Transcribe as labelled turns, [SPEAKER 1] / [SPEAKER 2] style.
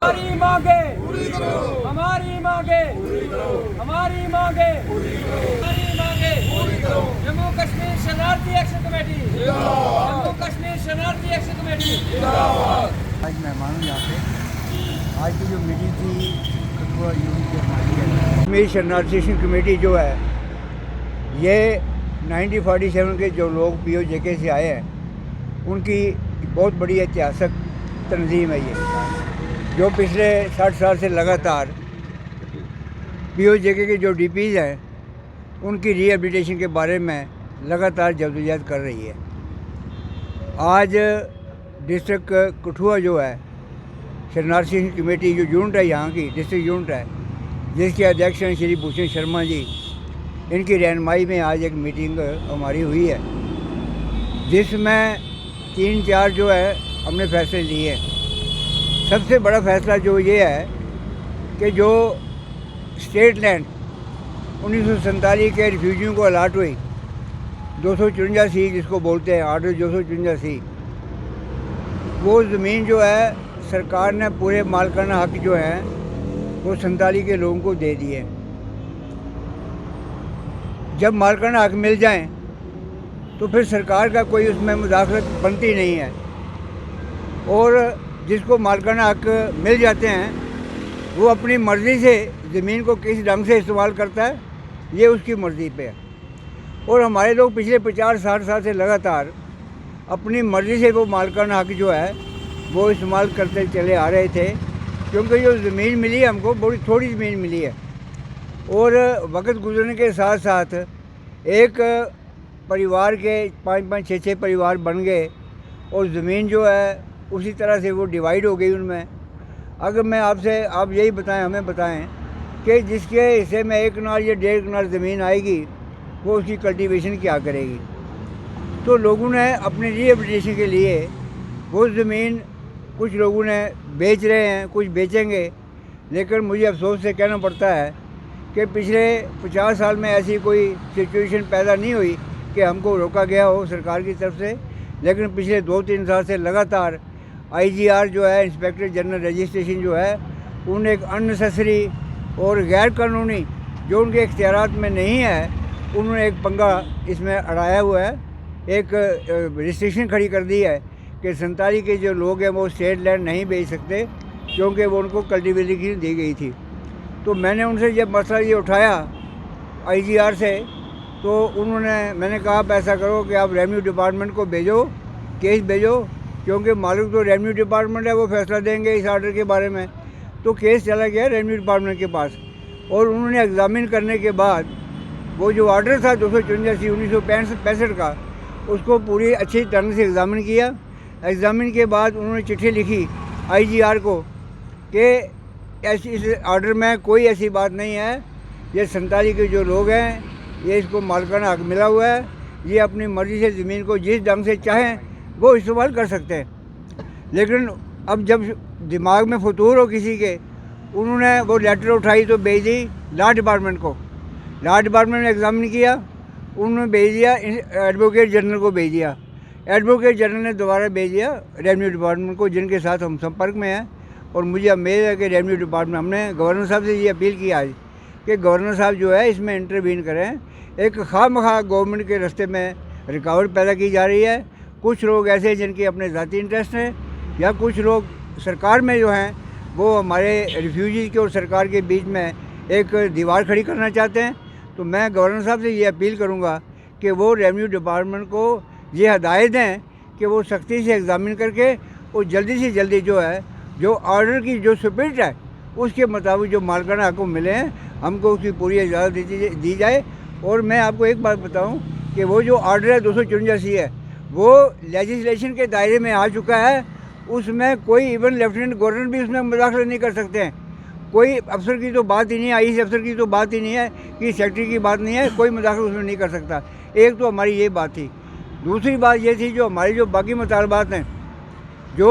[SPEAKER 1] हमारी मांगे पूरी करो, हमारी मांगे पूरी करो, हमारी मांगे पूरी करो, हमारी मांगे पूरी करो। जम्मू कश्मीर शरणार्थी एक्शन कमेटी जिंदाबाद, जम्मू कश्मीर शरणार्थी एक्शन कमेटी जिंदाबाद।
[SPEAKER 2] आज मेहमान हूँ यहाँ पे। आज की जो मीटिंग थी कठुआ यूनिट के कश्मीर शरणार्थी एक्शन कमेटी जो है ये 1947 के जो लोग POJK से आए हैं उनकी बहुत बड़ी ऐतिहासिक तंजीम है ये, जो पिछले 60 साल से लगातार POJK के जो DPs हैं उनकी रिहेबिलिटेशन के बारे में लगातार जद्दोजहद कर रही है। आज डिस्ट्रिक्ट कठुआ जो है शरणार्थी कमेटी जो यूनिट है, यहाँ की डिस्ट्रिक्ट यूनिट है, जिसके अध्यक्ष हैं श्री भूषण शर्मा जी, इनकी रहनुमाई में आज एक मीटिंग हमारी हुई है, जिसमें 3-4 जो है हमने फैसले लिए हैं। सबसे बड़ा फैसला जो ये है कि जो स्टेट लैंड 1947 के रिफ्यूजियों को अलाट हुई 254C जिसको बोलते हैं, आर्डर 254C, वो ज़मीन जो है सरकार ने पूरे मालिकाना हक जो है वो 47 के लोगों को दे दिए। जब मालिकाना हक मिल जाएं तो फिर सरकार का कोई उसमें मुदाखलत बनती नहीं है, और जिसको मालिकाना हक मिल जाते हैं वो अपनी मर्ज़ी से ज़मीन को किस ढंग से इस्तेमाल करता है ये उसकी मर्ज़ी पे है। और हमारे लोग पिछले 50-60 साल से लगातार अपनी मर्ज़ी से वो मालिकाना हक जो है वो इस्तेमाल करते चले आ रहे थे, क्योंकि जो ज़मीन मिली है हमको बड़ी थोड़ी ज़मीन मिली है, और वक्त गुजरने के साथ साथ एक परिवार के 5-5, 6-6 परिवार बन गए और ज़मीन जो है उसी तरह से वो डिवाइड हो गई उनमें। अगर मैं आपसे आप यही बताएं, हमें बताएं कि जिसके हिस्से में 1 कनाल या 1.5 कनाल ज़मीन आएगी वो उसकी कल्टीवेशन क्या करेगी। तो लोगों ने अपनी रिहेबिलिटेशन के लिए वो ज़मीन कुछ लोगों ने बेच रहे हैं, कुछ बेचेंगे, लेकिन मुझे अफसोस से कहना पड़ता है कि पिछले 50 साल में ऐसी कोई सिचुएशन पैदा नहीं हुई कि हमको रोका गया हो सरकार की तरफ से, लेकिन पिछले 2-3 साल से लगातार IGR जो है, इंस्पेक्टर जनरल रजिस्ट्रेशन जो है, उन्हें एक अननेसेसरी और गैर कानूनी जो उनके इख्तियारात में नहीं है, उन्होंने एक पंगा इसमें अड़ाया हुआ है। एक रिस्ट्रिक्शन खड़ी कर दी है कि 47 के जो लोग हैं वो स्टेट लैंड नहीं बेच सकते, क्योंकि वो उनको कल्टीवेशन दी गई थी। तो मैंने उनसे जब मसला ये उठाया IGR से, तो मैंने कहा आप ऐसा करो कि आप रेवेन्यू डिपार्टमेंट को भेजो, केस भेजो, क्योंकि मालिक तो रेवेन्यू डिपार्टमेंट है, वो फैसला देंगे इस आर्डर के बारे में। तो केस चला गया रेवेन्यू डिपार्टमेंट के पास, और उन्होंने एग्ज़ामिन करने के बाद वो जो आर्डर था 254C 1965 का, उसको पूरी अच्छी ढंग से एग्ज़ामिन किया। एग्ज़ामिन के बाद उन्होंने चिट्ठी लिखी IGR को कि ऐसी इस आर्डर में कोई ऐसी बात नहीं है, ये 47 के जो लोग हैं ये इसको मालिकाना हक मिला हुआ है, ये अपनी मर्ज़ी से ज़मीन को जिस ढंग से चाहें वो इस्तेमाल कर सकते हैं। लेकिन अब जब दिमाग में फतूर हो किसी के, उन्होंने वो लेटर उठाई तो भेज दी लॉ डिपार्टमेंट को। लॉ डिपार्टमेंट ने एग्ज़ामिन किया, उन्होंने भेज दिया एडवोकेट जनरल को भेज दिया। एडवोकेट जनरल ने दोबारा भेज दिया रेवेन्यू डिपार्टमेंट को, जिनके साथ हम संपर्क में हैं। और मुझे उम्मीद है कि रेवेन्यू डिपार्टमेंट, हमने गवर्नर साहब से ये अपील की आज कि गवर्नर साहब जो है इसमें इंटरवीन करें। एक खामखा गवर्नमेंट के रास्ते में रुकावट पैदा की जा रही है। कुछ लोग ऐसे हैं जिनके अपने ज़ाती इंटरेस्ट हैं, या कुछ लोग सरकार में जो हैं वो हमारे रिफ्यूजीज़ के और सरकार के बीच में एक दीवार खड़ी करना चाहते हैं। तो मैं गवर्नर साहब से ये अपील करूँगा कि वो रेवेन्यू डिपार्टमेंट को ये हदायत दें कि वो सख्ती से एग्ज़ामिन करके और जल्दी से जल्दी जो है जो ऑर्डर की जो स्पिरिट है उसके मुताबिक जो मालिकाना हक मिले हैं हमको उसकी पूरी इजाज़त दी जाए। और मैं आपको एक बात बताऊं कि वो जो ऑर्डर है 254C है वो लेजिस्लेशन के दायरे में आ चुका है। उसमें कोई इवन लेफ्टिनेंट गवर्नर भी उसमें मुदाखलत नहीं कर सकते हैं। कोई अफसर की तो बात ही नहीं है, IC अफसर की तो बात ही नहीं है, कि सेक्रेटरी की बात नहीं है, कोई मुदाखलत उसमें नहीं कर सकता। एक तो हमारी ये बात थी। दूसरी बात ये थी जो हमारी जो बाकी मुतालबात हैं जो